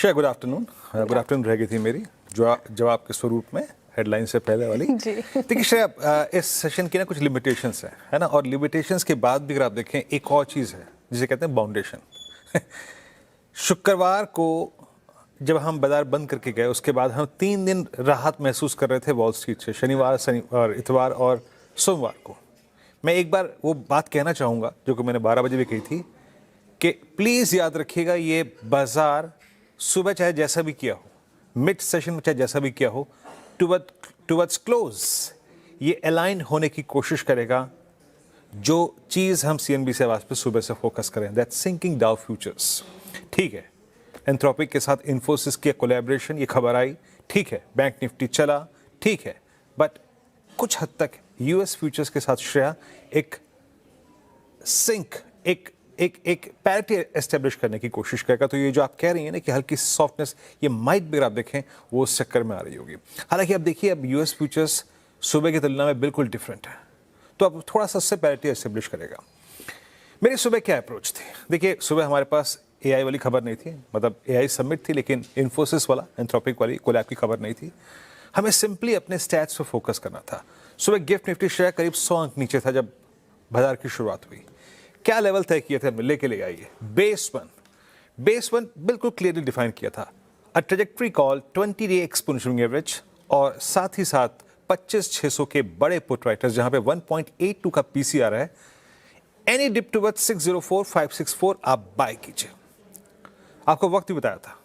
Shreya good afternoon. Good afternoon रह गई थी मेरी जब आपके स्वरूप में हेडलाइन से पहले वाली। देखिए श्रेया, इस सेशन की ना कुछ लिमिटेशंस है ना, और लिमिटेशंस के बाद भी अगर आप देखें एक और चीज़ है जिसे कहते हैं बाउंडेशन। शुक्रवार को जब हम बाजार बंद करके गए उसके बाद हम 3 दिन राहत महसूस कर रहे थे वॉल स्ट्रीट से, शनिवार, इतवार और सोमवार को। मैं एक बार वो बात कहना चाहूँगा जो कि मैंने 12 बजे भी कही थी कि प्लीज़ याद रखिएगा, ये बाजार सुबह चाहे जैसा भी किया हो, मिड सेशन में चाहे जैसा भी किया हो, टुवर्ड्स क्लोज ये अलाइन होने की कोशिश करेगा। जो चीज़ हम CNBC आवाज़ पे सुबह से फोकस करें, दैट सिंकिंग डाउ फ्यूचर्स। ठीक है, एंथ्रोपिक के साथ इन्फोसिस की कोलैबोरेशन, ये खबर आई, ठीक है, बैंक निफ्टी चला, ठीक है, बट कुछ हद तक US फ्यूचर्स के साथ श्रेया एक सिंक, एक पैरिटी एस्टेब्लिश करने की कोशिश करेगा। तो ये जो आप कह रही हैं ना कि हल्की सॉफ्टनेस, ये माइट भी आप देखें वो उस चक्कर में आ रही होगी। हालांकि अब देखिए, अब US फ्यूचर्स सुबह की तुलना में बिल्कुल डिफरेंट है, तो अब थोड़ा सा उससे पैरिटी एस्टेब्लिश करेगा। मेरी सुबह क्या अप्रोच थी? देखिए, सुबह हमारे पास AI वाली खबर नहीं थी, मतलब AI समिट थी, लेकिन इन्फोसिस वाला, एंथ्रोपिक वाली कोलैब की खबर नहीं थी। हमें सिंपली अपने स्टैट्स पे फोकस करना था। सुबह गिफ्ट निफ्टी शेयर करीब 100 अंक नीचे था जब बाजार की शुरुआत हुई। क्या लेवल तय किए थे हमने, लेके ले आइए। बेस वन बिल्कुल क्लियरली डिफाइन किया था, a trajectory call 20-day exponential average, और साथ ही साथ 25,600 के बड़े पुट राइटर्स जहां पे 1.82 का PCR है। एनी डिप टुवर्ड्स 604,564 आप बाय कीजिए। आपको वक्त भी बताया था,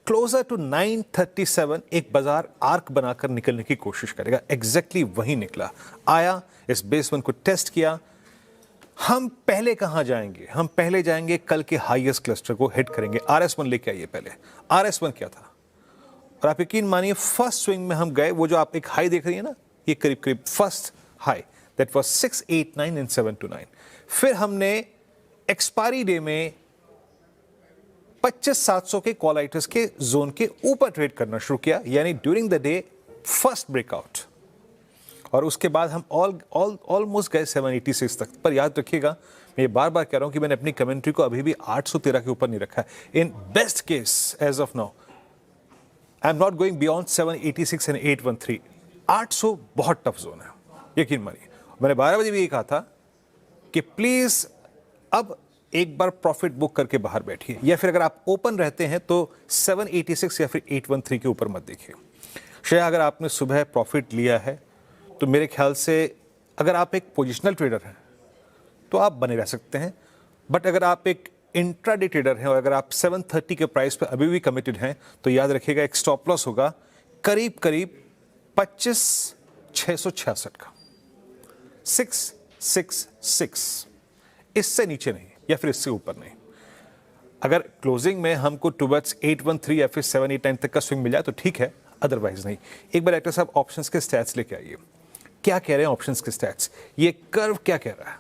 क्लोजर टू 937 एक बाजार आर्क बनाकर निकलने की कोशिश करेगा। एग्जैक्टली वही निकला, आया, इस बेस वन को टेस्ट किया। हम पहले कहां जाएंगे? हम पहले जाएंगे कल के हाईएस्ट क्लस्टर को हिट करेंगे। RS1 लेके आइए पहले। RS1 क्या था? और आप यकीन मानिए, फर्स्ट स्विंग में हम गए, वो जो आप एक हाई देख रही है ना, ये करीब first high that was 689 and 729। फिर हमने एक्सपायरी डे में 25,700 के कॉल राइटर्स के जोन के ऊपर ट्रेड करना शुरू किया, यानी during the day first breakout, और उसके बाद हम ऑलमोस्ट गए 786 तक। पर याद रखिएगा, मैं ये बार बार कह रहा हूं कि मैंने अपनी कमेंट्री को अभी भी 813 के ऊपर नहीं रखा है। In best case as of now I am not going beyond 786 and 813। 800 बहुत टफ जोन है, यकीन मानिए। मैंने 12 बजे भी ये कहा था कि प्लीज अब एक बार प्रॉफिट बुक करके बाहर बैठिए, या फिर अगर आप ओपन रहते हैं तो 786 या फिर 813 के ऊपर मत देखिए। श्रेया, अगर आपने सुबह प्रॉफिट लिया है तो मेरे ख्याल से अगर आप एक पोजिशनल ट्रेडर हैं तो आप बने रह सकते हैं, बट अगर आप एक इंट्राडे ट्रेडर हैं और अगर आप 730 के प्राइस पे अभी भी कमिटेड हैं तो याद रखिएगा, एक स्टॉप लॉस होगा करीब 25,666 का, 666, इससे नीचे नहीं या फिर इससे ऊपर नहीं। अगर क्लोजिंग में हमको टुवर्ड्स 813 या फिर 789 तक का स्विंग मिल जाए तो ठीक है, अदरवाइज नहीं। एक बार एक्टर साहब ऑप्शंस के स्टैट्स लेके आइए। क्या कह रहे हैं ऑप्शंस के स्टैट्स? ये कर्व क्या कह रहा है?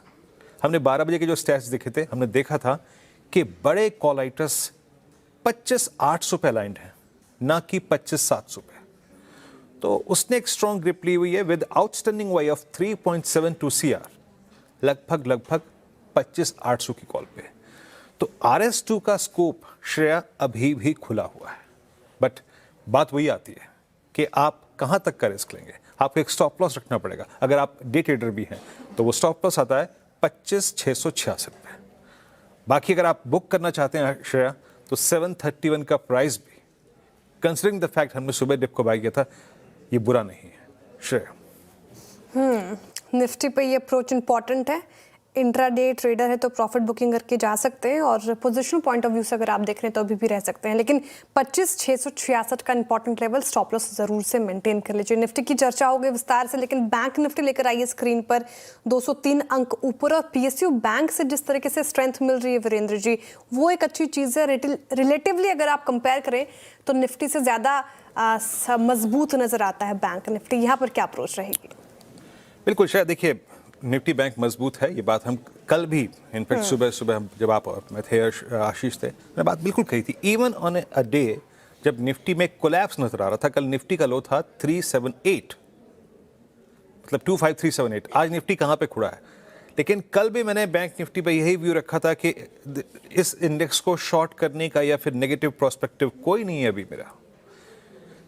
हमने 12 बजे के जो स्टैट्स देखे थे, हमने देखा था कि बड़े कॉल राइटर्स 25,800 पे अलाइंड हैं, ना कि 25,700 पे। तो उसने एक स्ट्रॉन्ग ग्रिप ली हुई है with outstanding Y of 3.72 CR, लगभग 25,800 की कॉल पे। तो RS2 का स्कोप श्रेया अभी भी खुला हुआ है, बट बात वही आती है कि आप कहां तक का रिस्क लेंगे। आपको एक स्टॉप लॉस रखना पड़ेगा। अगर आप डे ट्रेडर भी हैं तो वो स्टॉप लॉस आता है 25,666 पे। बाकी अगर आप बुक करना चाहते हैं श्रेया, तो 731 का प्राइस भी, कंसिडरिंग द फैक्ट हमने सुबह डिप को बाय किया था, ये बुरा नहीं है श्रेया। निफ्टी पे ये अप्रोच इंपॉर्टेंट है। इंट्राडे ट्रेडर है तो प्रॉफिट बुकिंग करके जा सकते हैं, और पोजीशनल पॉइंट ऑफ व्यू से अगर आप देख रहे हैं तो अभी भी रह सकते हैं, लेकिन 25,666 का इंपॉर्टेंट लेवल स्टॉप लॉस जरूर से मेंटेन कर लीजिए। निफ्टी की चर्चा हो गई विस्तार से, लेकिन बैंक निफ्टी लेकर आइए स्क्रीन पर। 203 अंक ऊपर, और PSU बैंक से जिस तरीके से स्ट्रेंथ मिल रही है वीरेंद्र जी, वो एक अच्छी चीज़ है। रिलेटिवली अगर आप कंपेयर करें तो निफ्टी से ज़्यादा मजबूत नजर आता है बैंक निफ्टी। यहाँ पर क्या अप्रोच रहेगी? बिल्कुल शायद, देखिए निफ्टी बैंक मजबूत है, ये बात हम कल भी इनफैक्ट सुबह जब आप मैं थे, आशीष थे, मैंने बात बिल्कुल कही थी। इवन ऑन अ डे जब निफ्टी में कोलैप्स नजर आ रहा था, कल निफ्टी का लो था 378, मतलब 25378। आज निफ्टी कहाँ पे खुड़ा है? लेकिन कल भी मैंने बैंक निफ्टी पे यही व्यू रखा था कि इस इंडेक्स को शॉर्ट करने का या फिर नेगेटिव प्रोस्पेक्टिव कोई नहीं है अभी मेरा,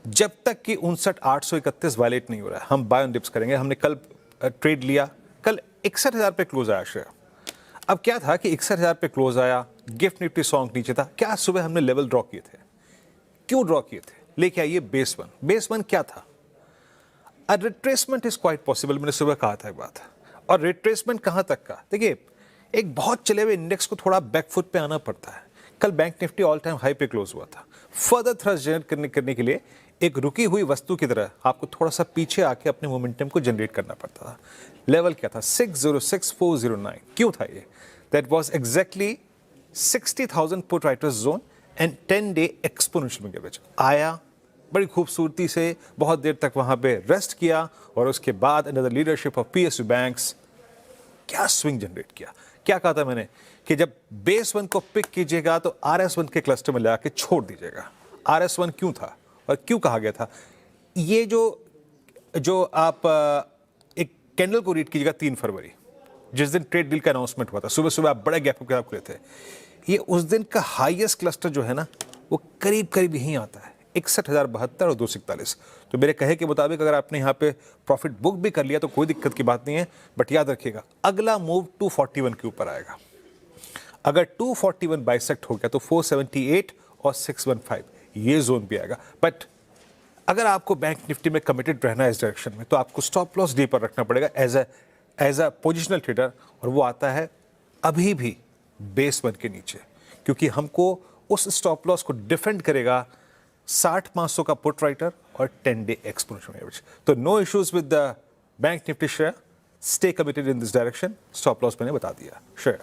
जब तक कि 59,831 वायलेट नहीं हो रहा है। हम बाय ऑन डिप्स करेंगे। हमने कल ट्रेड लिया, कल 61,000 पे क्लोज आया श्रेया। अब क्या था कि 61,000 पे क्लोज आया, गिफ्ट निफ्टी सॉन्ग नीचे था। क्या सुबह हमने लेवल ड्रॉ किए थे? क्यों ड्रॉ किए थे? लेके आइए बेस वन। बेस वन क्या था? अ रिट्रेसमेंट इज क्वाइट पॉसिबल, मैंने सुबह कहा था एक बात। और रिट्रेसमेंट कहां तक का? देखिए, एक बहुत चले हुए इंडेक्स को थोड़ा बैकफुट पे आना पड़ता है। कल bank Nifty all time high पे क्लोज हुआ था। फर्दर थ्रस्ट जनरेट करने के लिए एक रुकी हुई वस्तु की तरह आपको थोड़ा सा पीछे आके अपने मोमेंटम को जनरेट करना पड़ता था। लेवल क्या था? 606409। क्यों था ये? That was exactly 60,000 put writers zone and 10 day exponential में बीच आया, बड़ी खूबसूरती से बहुत देर तक वहां पे रेस्ट किया और उसके बाद under the leadership of PSU banks क्या स्विंग जनरेट किया। क्या कहा था मैंने कि जब बेस वन को पिक कीजिएगा तो RS1 के क्लस्टर में ला के छोड़ दीजिएगा। RS1 क्यों था और क्यों कहा गया था? ये जो आप एक कैंडल को रीड कीजिएगा 3 फरवरी, जिस दिन ट्रेड डील का अनाउंसमेंट हुआ था, सुबह सुबह आप बड़े गैप के साथ खुले थे। ये उस दिन का हाईएस्ट क्लस्टर जो है ना, वो करीब करीब यहीं आता है, 61,072 और 241। तो मेरे कहे के मुताबिक अगर आपने यहाँ पे प्रॉफिट बुक भी कर लिया तो कोई दिक्कत की बात नहीं है, बट याद रखिएगा अगला मूव 241 के ऊपर आएगा। अगर 241 बाइसेक्ट हो गया तो 478 और 615 ये जोन भी आएगा। बट अगर आपको बैंक निफ्टी में कमिटेड रहना है इस डायरेक्शन में, तो आपको स्टॉप लॉस डी पर रखना पड़ेगा एज अ पोजिशनल ट्रेडर, और वो आता है अभी भी बेस वन के नीचे, क्योंकि हमको उस स्टॉप लॉस को डिफेंड करेगा 60,500 का पुट राइटर और 10 डे एक्सपोनेंशियल एवरेज। तो no issues with the bank Nifty share, stay committed in this direction. Stop loss मैंने बता दिया। शेयर